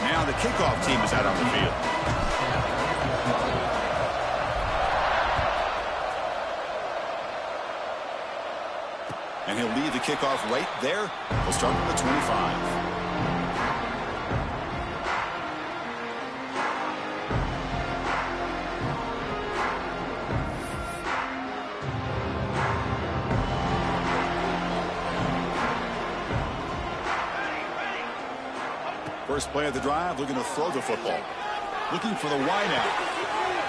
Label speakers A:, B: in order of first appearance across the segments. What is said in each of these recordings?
A: Now the kickoff team is out on the field. And he'll lead the kickoff right there. He'll start from the 25. First play of the drive, looking to throw the football. Looking for the wideout.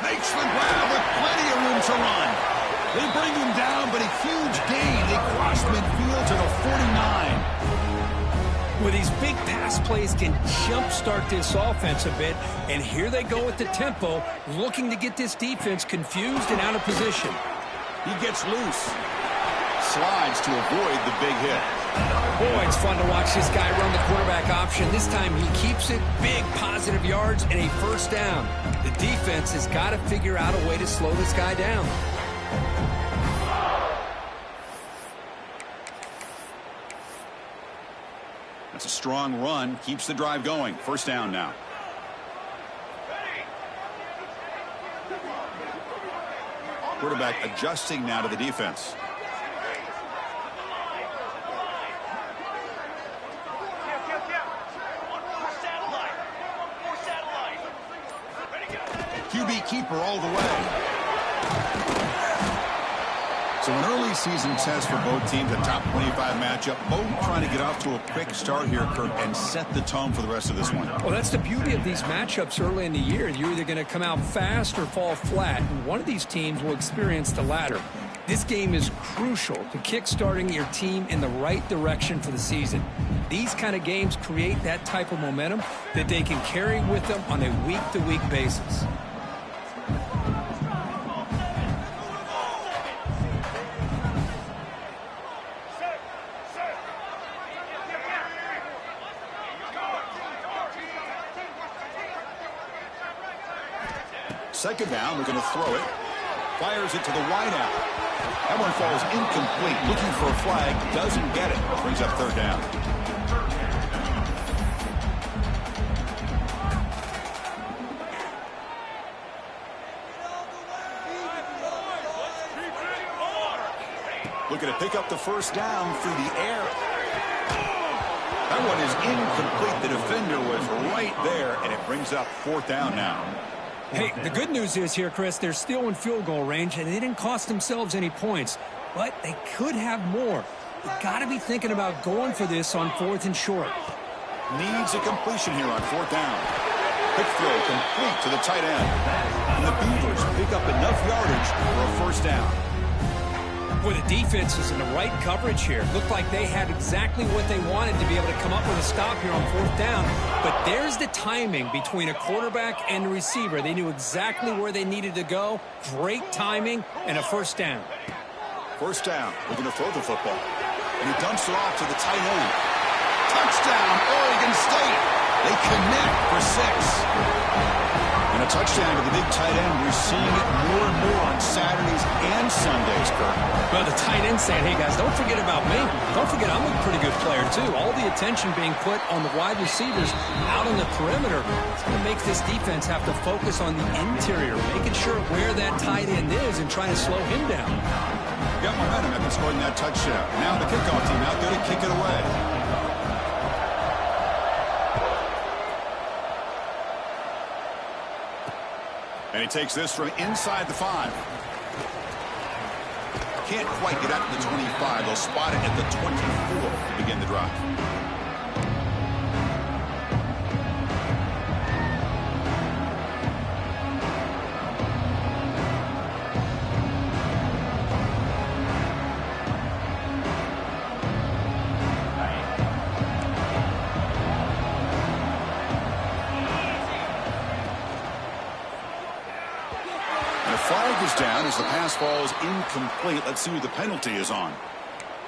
A: Makes the grab with plenty of room to run. They bring him down, but a huge gain. They cross midfield to the 49.
B: Well, these big pass plays can jumpstart this offense a bit, and here they go with the tempo, looking to get this defense confused and out of position.
A: He gets loose. Slides to avoid the big hit.
B: Boy, it's fun to watch this guy run the quarterback option. This time he keeps it, big positive yards, and a first down. The defense has got to figure out a way to slow this guy down.
A: That's a strong run. Keeps the drive going. First down now. Quarterback adjusting now to the defense. QB keeper all the way. So an early season test for both teams, a top 25 matchup. Both trying to get off to a quick start here, Kurt, and set the tone for the rest of this one.
B: Well, that's the beauty of these matchups early in the year. You're either going to come out fast or fall flat, and one of these teams will experience the latter. This game is crucial to kick-starting your team in the right direction for the season. These kind of games create that type of momentum that they can carry with them on a week-to-week basis.
A: Second down, we're going to throw it. Fires it to the wideout. That one falls incomplete. Looking for a flag. Doesn't get it. Brings up third down. Looking to pick up the first down through the air. That one is incomplete. The defender was right there, and it brings up fourth down now.
B: Hey, the good news is here, Chris, they're still in field goal range, and they didn't cost themselves any points, but they could have more. You've got to be thinking about going for this on fourth and short.
A: Needs a completion here on fourth down. Quick throw complete to the tight end. And the Beavers pick up enough yardage for a first down.
B: Boy, the defense is in the right coverage here. Looked like they had exactly what they wanted to be able to come up with a stop here on fourth down. But there's the timing between a quarterback and a receiver. They knew exactly where they needed to go. Great timing and a first down.
A: First down. We're going to throw the football. And he dumps it off to the tight end. Touchdown, Oregon State. They connect for 6. And a touchdown to the big tight end. We're seeing it more and more on Saturdays and Sundays, Kurt.
B: Well, the tight end saying, hey, guys, don't forget about me. Don't forget I'm a pretty good player, too. All the attention being put on the wide receivers out on the perimeter. It's going to make this defense have to focus on the interior, making sure where that tight end is and trying to slow him down.
A: Got momentum after scoring that touchdown. Now the kickoff team out there to kick it away. And he takes this from inside the 5. Can't quite get out to the 25. They'll spot it at the 24 to begin the drive. Flag is down as the pass falls incomplete. Let's see who the penalty is on.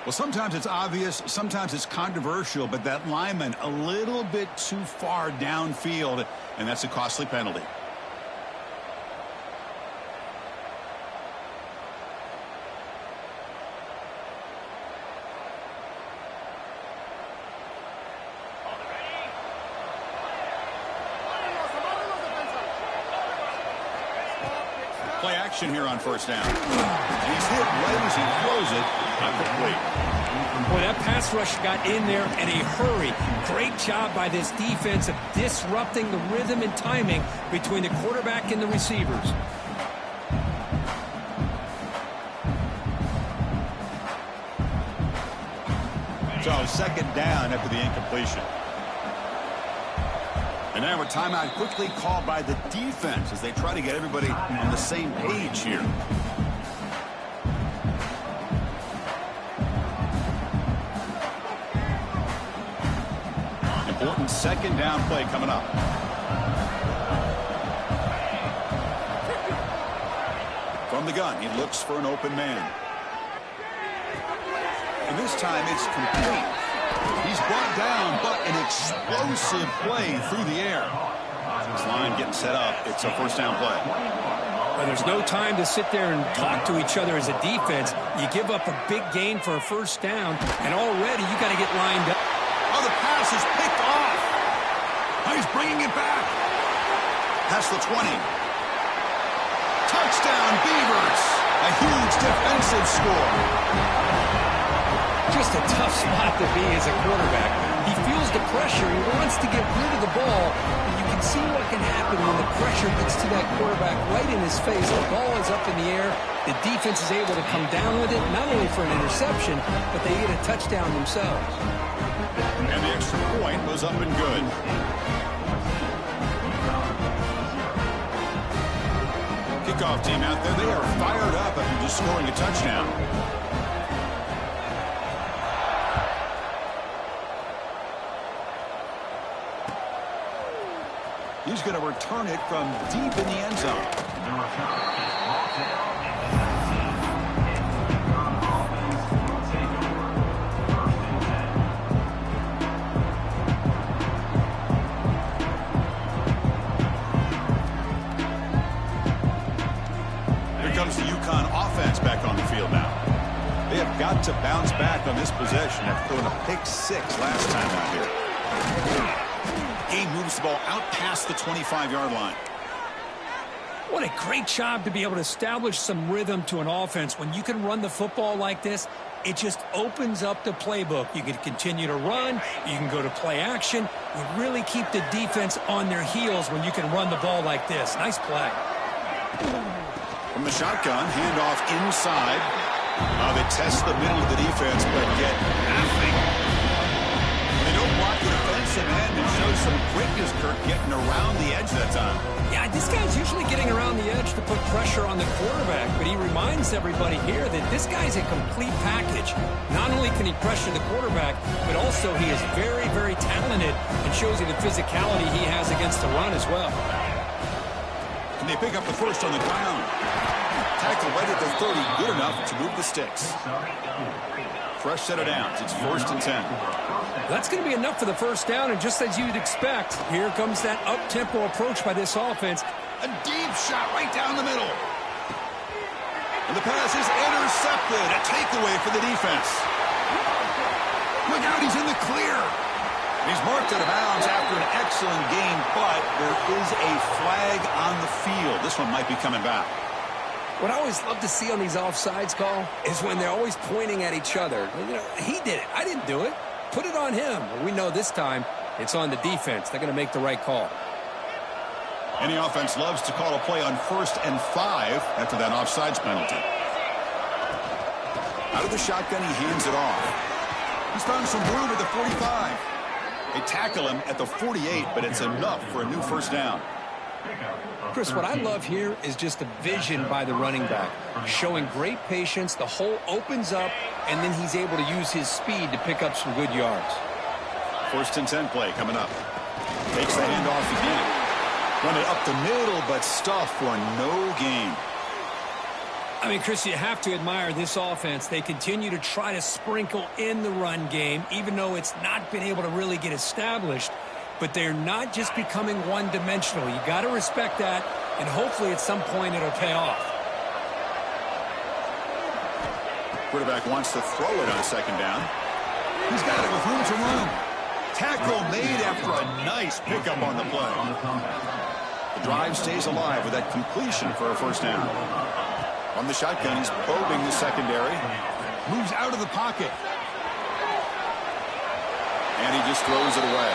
A: Well, sometimes it's obvious, sometimes it's controversial, but that lineman a little bit too far downfield, and that's a costly penalty. Play action here on first down. And he's hit right as he throws it. Not complete.
B: Boy, that pass rush got in there in a hurry. Great job by this defense of disrupting the rhythm and timing between the quarterback and the receivers.
A: So second down after the incompletion. And now a timeout quickly called by the defense as they try to get everybody on the same page here. Important second down play coming up. From the gun, he looks for an open man. And this time it's complete. He's brought down, but an explosive play through the air. This line getting set up. It's a first down play.
B: Well, there's no time to sit there and talk to each other as a defense. You give up a big gain for a first down, and already you got to get lined up.
A: Oh, the pass is picked off. Oh, he's bringing it back. Past the 20. Touchdown, Beavers. A huge defensive score.
B: Just a tough spot to be as a quarterback. He feels the pressure. He wants to get rid of the ball. And you can see what can happen when the pressure gets to that quarterback right in his face. The ball is up in the air. The defense is able to come down with it, not only for an interception, but they get a touchdown themselves.
A: And the extra point was up and good. Kickoff team out there. They are fired up after just scoring a touchdown. He's going to return it from deep in the end zone. Here comes the Uconn offense back on the field now. They have got to bounce back on this possession after throwing a pick six last time out here. Game moves the ball out past the 25-yard line.
B: What a great job to be able to establish some rhythm to an offense. When you can run the football like this, it just opens up the playbook. You can continue to run. You can go to play action. You really keep the defense on their heels when you can run the ball like this. Nice play.
A: From the shotgun, handoff inside. They test the middle of the defense, but get nothing. They don't block the defensive end and show some quickness, Kirk, getting around the edge that time.
B: Yeah, this guy's usually getting around the edge to put pressure on the quarterback, but he reminds everybody here that this guy's a complete package. Not only can he pressure the quarterback, but also he is very, very talented and shows you the physicality he has against the run as well.
A: Can they pick up the first on the ground? Tackle right at the 30, good enough to move the sticks. Fresh set of downs. It's 1st and 10.
B: That's going to be enough for the first down, and just as you'd expect, here comes that up-tempo approach by this offense.
A: A deep shot right down the middle. And the pass is intercepted. A takeaway for the defense. Look out, he's in the clear. He's marked out of bounds after an excellent game, but there is a flag on the field. This one might be coming back.
B: What I always love to see on these offsides call is when they're always pointing at each other. You know, he did it. I didn't do it. Put it on him. Well, we know this time it's on the defense. They're going to make the right call.
A: Any offense loves to call a play on 1st and 5 after that offsides penalty. Out of the shotgun, he hands it off. He's found some room at the 45. They tackle him at the 48, but it's enough for a new first down.
B: Chris, what I love here is just the vision by the running back, showing great patience. The hole opens up, and then he's able to use his speed to pick up some good yards.
A: 1st and 10 play coming up. Takes the handoff again. Run it up the middle, but stuffed for no gain.
B: I mean, Chris, you have to admire this offense. They continue to try to sprinkle in the run game, even though it's not been able to really get established. But they're not just becoming one-dimensional. You got to respect that, and hopefully at some point it'll pay off.
A: Quarterback wants to throw it on 2nd down. He's got it with room to run. Tackle made after a nice pickup on the play. The drive stays alive with that completion for a first down. On the shotgun, he's probing the secondary. Moves out of the pocket. And he just throws it away.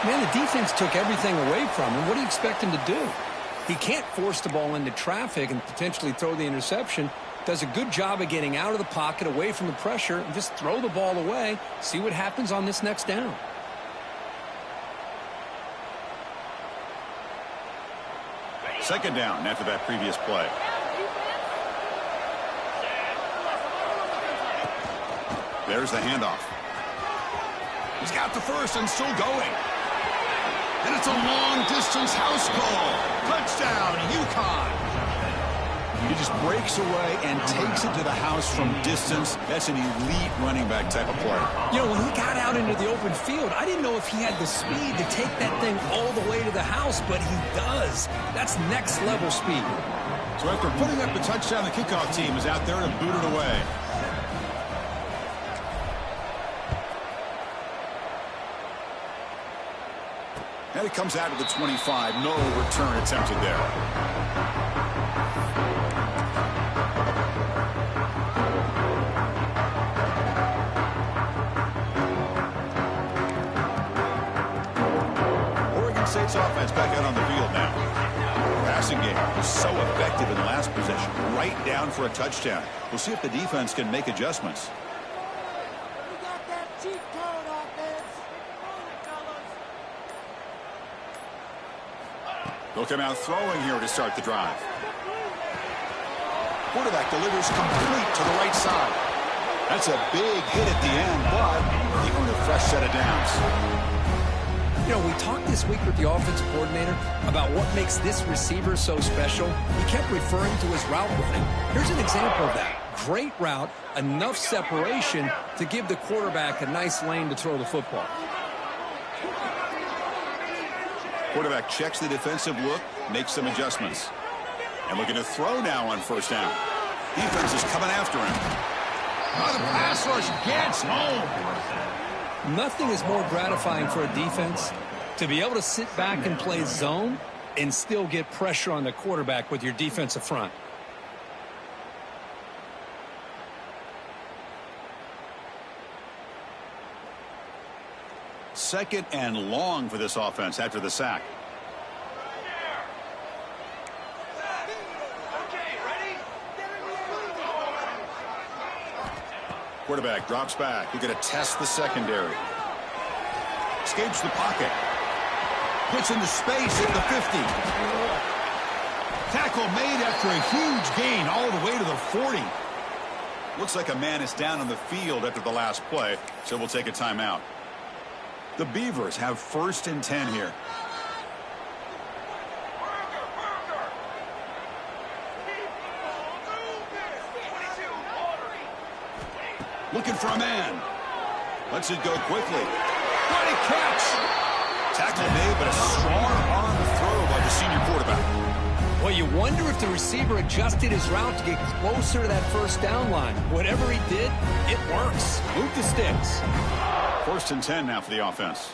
B: Man, the defense took everything away from him. What do you expect him to do? He can't force the ball into traffic and potentially throw the interception. Does a good job of getting out of the pocket, away from the pressure, and just throw the ball away. See what happens on this next down.
A: Second down after that previous play. There's the handoff. He's got the first and still going. And it's a long-distance house call. Touchdown, Uconn. He just breaks away and takes it to the house from distance. That's an elite running back type of play.
B: You know, when he got out into the open field, I didn't know if he had the speed to take that thing all the way to the house, but he does. That's next-level speed.
A: So after putting up the touchdown, the kickoff team is out there to boot it away. And it comes out to the 25. No return attempted there. State's offense back out on the field now. Passing game was so effective in the last possession. Right down for a touchdown. We'll see if the defense can make adjustments. They'll come out throwing here to start the drive. Quarterback delivers complete to the right side. That's a big hit at the end, but they earn a fresh set of downs.
B: You know, we talked this week with the offensive coordinator about what makes this receiver so special. He kept referring to his route running. Here's an example of that. Great route, enough separation to give the quarterback a nice lane to throw the football.
A: Quarterback checks the defensive look, makes some adjustments. And looking to throw now on first down. Defense is coming after him. Oh, the pass rush gets home.
B: Nothing is more gratifying for a defense to be able to sit back and play zone and still get pressure on the quarterback with your defensive front.
A: Second and long for this offense after the sack. Quarterback drops back. We're going to test the secondary. Escapes the pocket. Gets into space at the 50. Tackle made after a huge gain all the way to the 40. Looks like a man is down on the field after the last play, so we'll take a timeout. The Beavers have first and 10 here. Looking for a man. Lets it go quickly. What a catch! Tackle made, but a strong arm throw by the senior quarterback.
B: Well, you wonder if the receiver adjusted his route to get closer to that first down line. Whatever he did, it works. Move the sticks.
A: First and 10 now for the offense.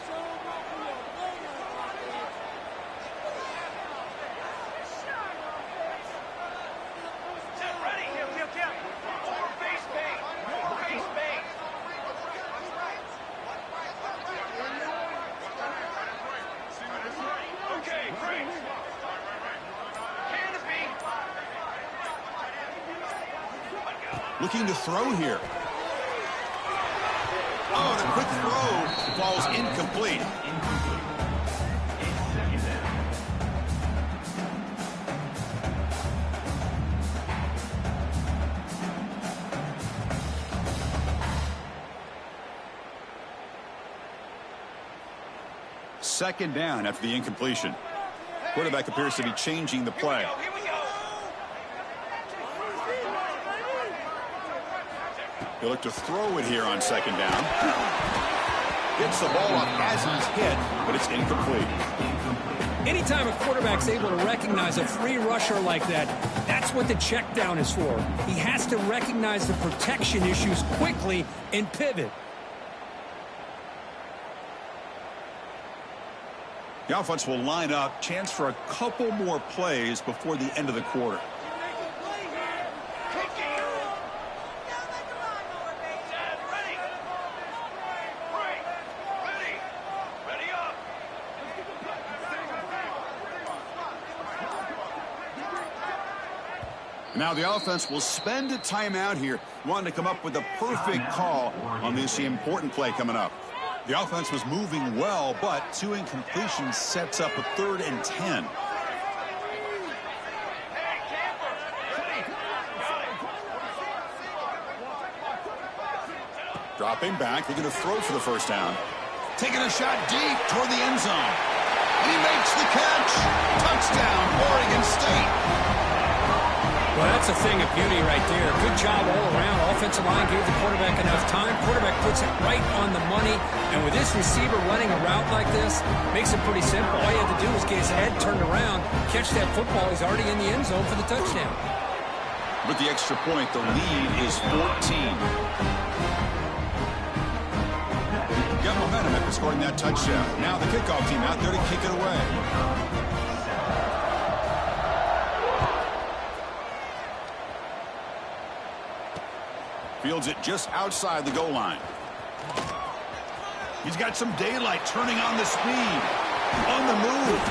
A: Looking to throw here. Oh, the quick throw falls incomplete. Second down after the incompletion. Quarterback appears to be changing the play. He'll look to throw it here on second down. Gets the ball up as he's hit, but it's incomplete.
B: Anytime a quarterback's able to recognize a free rusher like that, that's what the check down is for. He has to recognize the protection issues quickly and pivot.
A: The offense will line up. Chance for a couple more plays before the end of the quarter. Now the offense will spend a timeout here, wanting to come up with the perfect call on this important play coming up. The offense was moving well, but 2 incompletions sets up a 3rd and 10. Dropping back, looking to throw for the first down. Taking a shot deep toward the end zone. And he makes the catch. Touchdown, Oregon State.
B: Well, that's a thing of beauty right there. Good job all around. Offensive line gave the quarterback enough time. Quarterback puts it right on the money. And with this receiver running a route like this, makes it pretty simple. All you have to do is get his head turned around, catch that football. He's already in the end zone for the touchdown.
A: With the extra point, the lead is 14. Got momentum after scoring that touchdown. Now the kickoff team out there to kick it away. Fields it just outside the goal line. He's got some daylight, turning on the speed. On the move.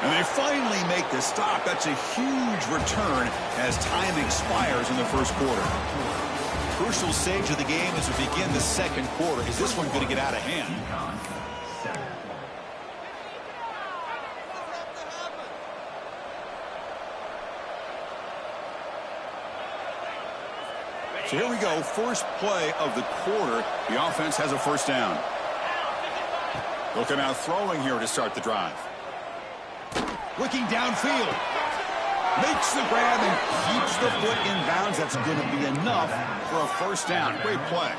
A: And they finally make the stop. That's a huge return as time expires in the first quarter. Crucial stage of the game as we begin the second quarter. Is this one going to get out of hand? So here we go, first play of the quarter. The offense has a first down. Looking out throwing here to start the drive. Looking downfield. Makes the grab and keeps the foot in bounds. That's going to be enough for a first down. Great play.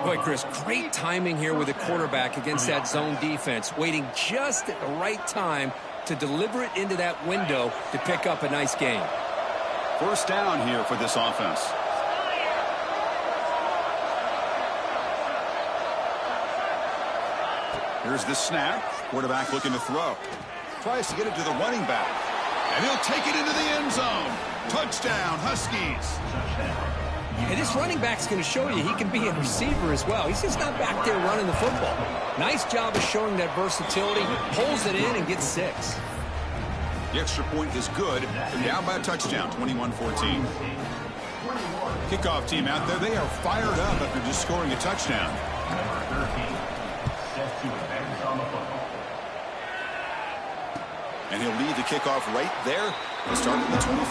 B: Boy, Chris, great timing here with the quarterback against that zone defense. Waiting just at the right time to deliver it into that window to pick up a nice gain.
A: First down here for this offense. Here's the snap. Quarterback looking to throw. Tries to get it to the running back. And he'll take it into the end zone. Touchdown, Huskies.
B: And this running back's going to show you he can be a receiver as well. He's just not back there running the football. Nice job of showing that versatility. Pulls it in and gets 6.
A: The extra point is good. They're down by a touchdown, 21-14. Kickoff team out there. They are fired up after just scoring a touchdown. And he'll lead the kickoff right there. He'll start at the 25.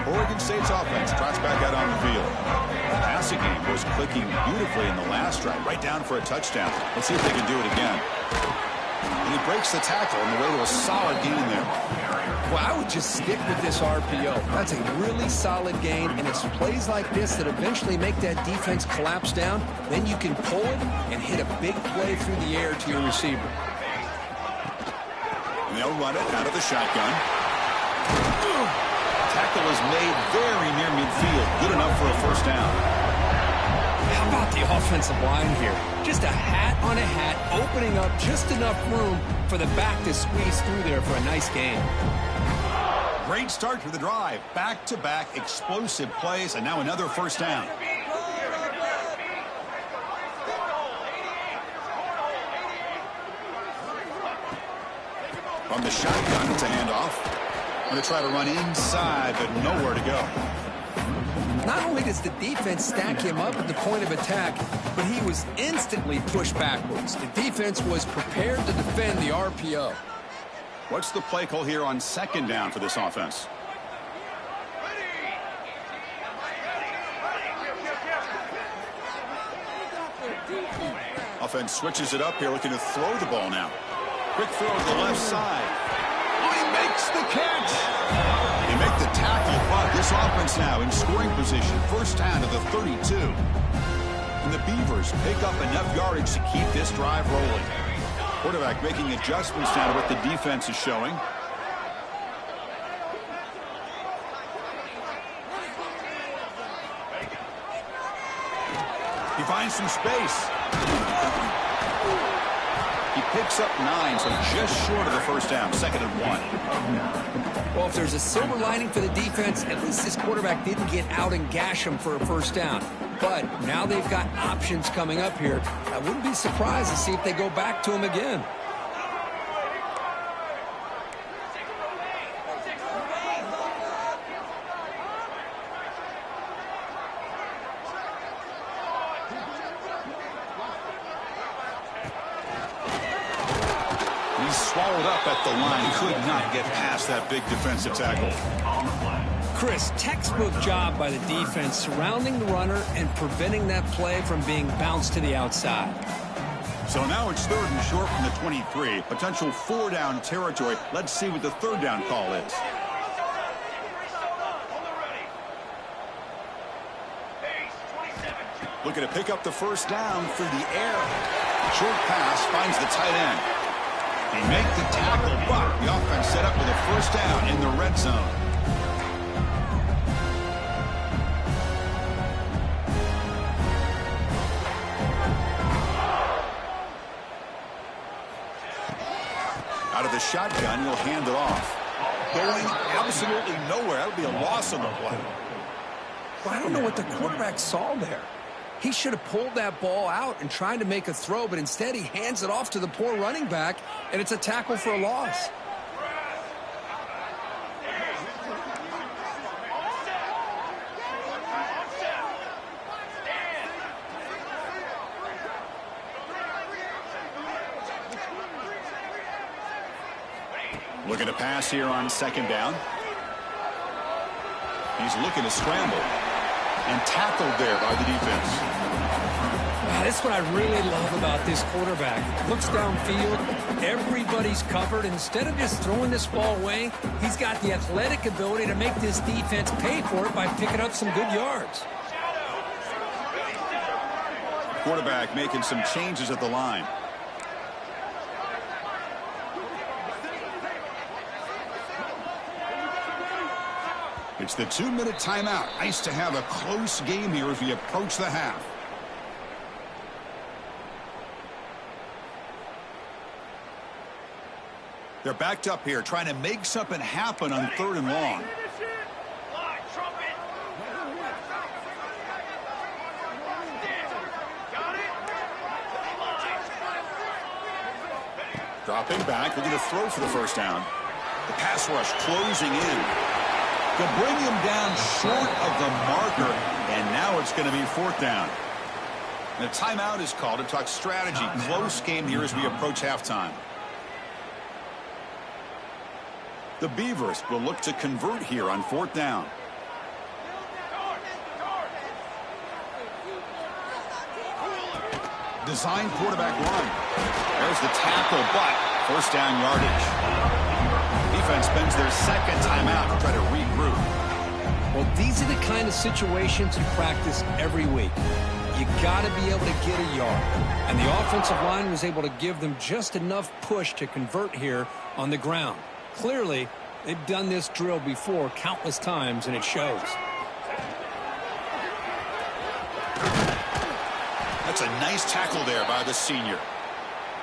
A: Oregon State's offense trots back out on the field. The passing game was clicking beautifully in the last drive, right down for a touchdown. Let's see if they can do it again. And he breaks the tackle on the way to a solid gain there.
B: Well, I would just stick with this RPO. That's a really solid gain, and it's plays like this that eventually make that defense collapse down. Then you can pull it and hit a big play through the air to your receiver.
A: And they'll run it out of the shotgun. Tackle is made very near midfield. Good enough for a first down.
B: How about the offensive line here? Just a hat on a hat, opening up just enough room for the back to squeeze through there for a nice gain.
A: Great start to the drive. Back-to-back explosive plays, and now another first down. From the shotgun, it's a handoff. Going to try to run inside, but nowhere to go.
B: Not only does the defense stack him up at the point of attack, but he was instantly pushed backwards. The defense was prepared to defend the RPO.
A: What's the play call here on second down for this offense? Offense switches it up here, looking to throw the ball now. Quick throw to the left side. Oh, he makes the catch. They make the tackle, but this offense now in scoring position. First down to the 32. And the Beavers pick up enough yardage to keep this drive rolling. Quarterback making adjustments now to what the defense is showing. He finds some space. He picks up 9, so just short of the first down, 2nd and 1.
B: Well, if there's a silver lining for the defense, at least this quarterback didn't get out and gash him for a first down. But now they've got options coming up here. I wouldn't be surprised to see if they go back to him again.
A: Swallowed up at the line, could not get past that big defensive tackle.
B: Chris, textbook job by the defense surrounding the runner and preventing that play from being bounced to the outside.
A: So now it's 3rd and short from the 23. Potential 4-down territory. Let's see what the 3rd down call is. Looking to pick up the first down through the air. Short pass finds the tight end. They make the tackle, but the offense set up with a first down in the red zone. Out of the shotgun, he'll hand it off. Going absolutely nowhere. That'll be a loss on the play.
B: Well, I don't know what the quarterback saw there. He should have pulled that ball out and tried to make a throw, but instead he hands it off to the poor running back, and it's a tackle for a loss.
A: Looking to pass here on 2nd down. He's looking to scramble. And tackled there by the defense.
B: Wow, that's what I really love about this quarterback. Looks downfield, everybody's covered. Instead of just throwing this ball away, he's got the athletic ability to make this defense pay for it by picking up some good yards.
A: Quarterback making some changes at the line. It's the 2-minute timeout. Nice to have a close game here as we approach the half. They're backed up here, trying to make something happen on 3rd and long. Dropping back, looking to throw for the first down. The pass rush closing in. They'll bring him down short of the marker, and now it's going to be 4th down. And a timeout is called to talk strategy. Close game here as we approach halftime. The Beavers will look to convert here on 4th down. Design quarterback run. There's the tackle, but first down yardage. Defense spends their 2nd timeout to try to regroup.
B: Well, these are the kind of situations you practice every week. You got to be able to get a yard. And the offensive line was able to give them just enough push to convert here on the ground. Clearly, they've done this drill before countless times, and it shows.
A: That's a nice tackle there by the senior.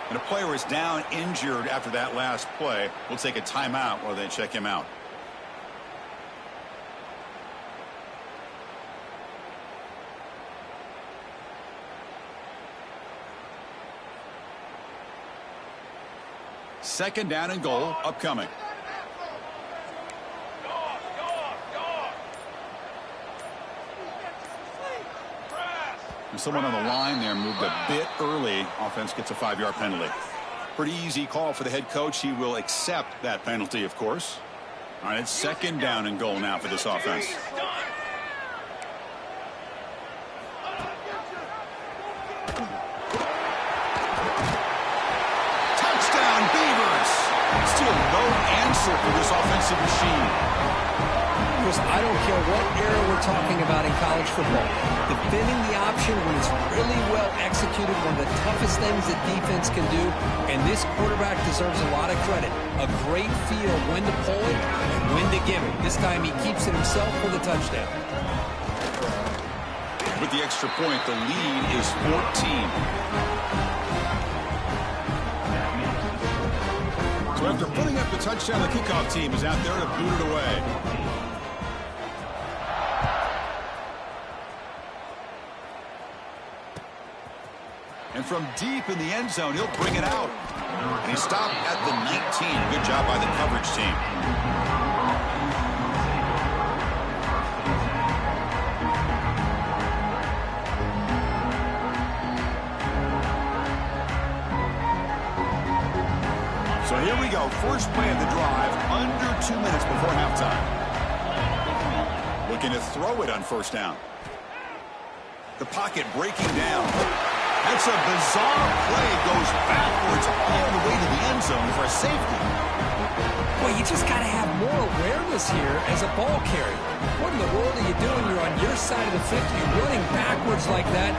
A: And a player is down injured after that last play. We'll take a timeout while they check him out. Second down and goal upcoming. And someone on the line there moved a bit early. Offense gets a 5-yard penalty. Pretty easy call for the head coach. He will accept that penalty, of course. All right, it's second down and goal now for this offense. Touchdown, Beavers! Still no answer for this offensive machine.
B: I don't care what era we're talking about in college football. Defending the option when it's really well executed, one of the toughest things that defense can do, and this quarterback deserves a lot of credit. A great feel when to pull it and when to give it. This time he keeps it himself for the touchdown.
A: With the extra point, the lead is 14. So after putting up the touchdown, the kickoff team is out there to boot it away. And from deep in the end zone, he'll bring it out. And he stopped at the 19. Good job by the coverage team. So here we go. First play of the drive, under 2 minutes before halftime. Looking to throw it on first down. The pocket breaking down. That's a bizarre play. Goes backwards all the way to the end zone for a safety.
B: Well, you just got to have more awareness here as a ball carrier. What in the world are you doing? You're on your side of the 50. You're running backwards like that.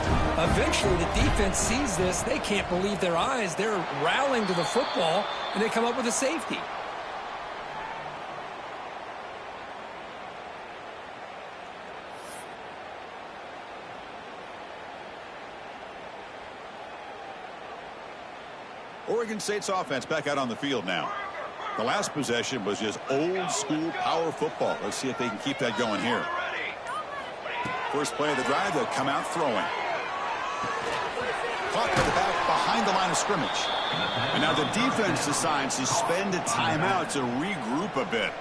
B: Eventually, the defense sees this. They can't believe their eyes. They're rallying to the football, and they come up with a safety.
A: Oregon State's offense back out on the field now. The last possession was just old-school power football. Let's see if they can keep that going here. First play of the drive, they'll come out throwing. Caught by the back behind the line of scrimmage. And now the defense decides to spend a timeout to regroup a bit.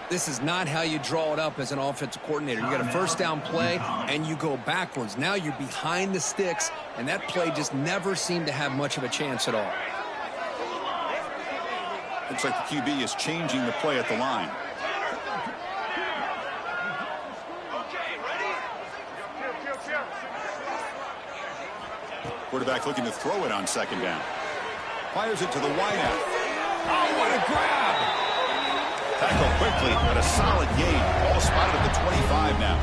B: This is not how you draw it up as an offensive coordinator. You got a first down play, and you go backwards. Now you're behind the sticks, and that play just never seemed to have much of a chance at all.
A: Looks like the QB is changing the play at the line. Quarterback looking to throw it on second down. Fires it to the wideout.
B: Oh, what a grab!
A: Tackle quickly, but a solid gain. All spotted at the 25 now.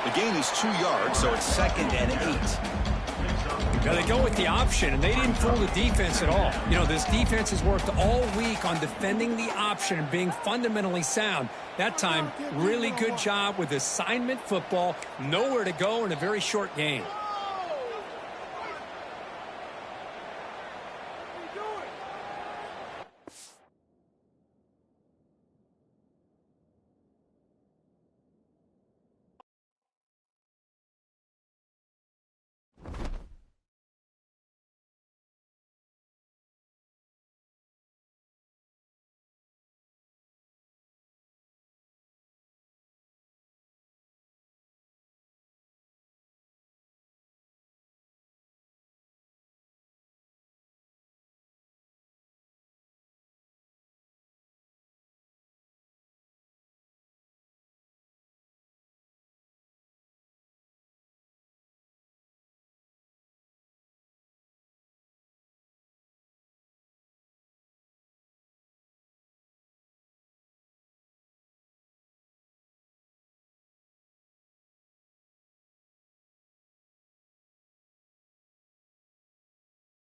A: The gain is 2 yards, so it's 2nd and 8.
B: Now they go with the option, and they didn't fool the defense at all. You know, this defense has worked all week on defending the option and being fundamentally sound. That time, really good job with assignment football. Nowhere to go in a very short game.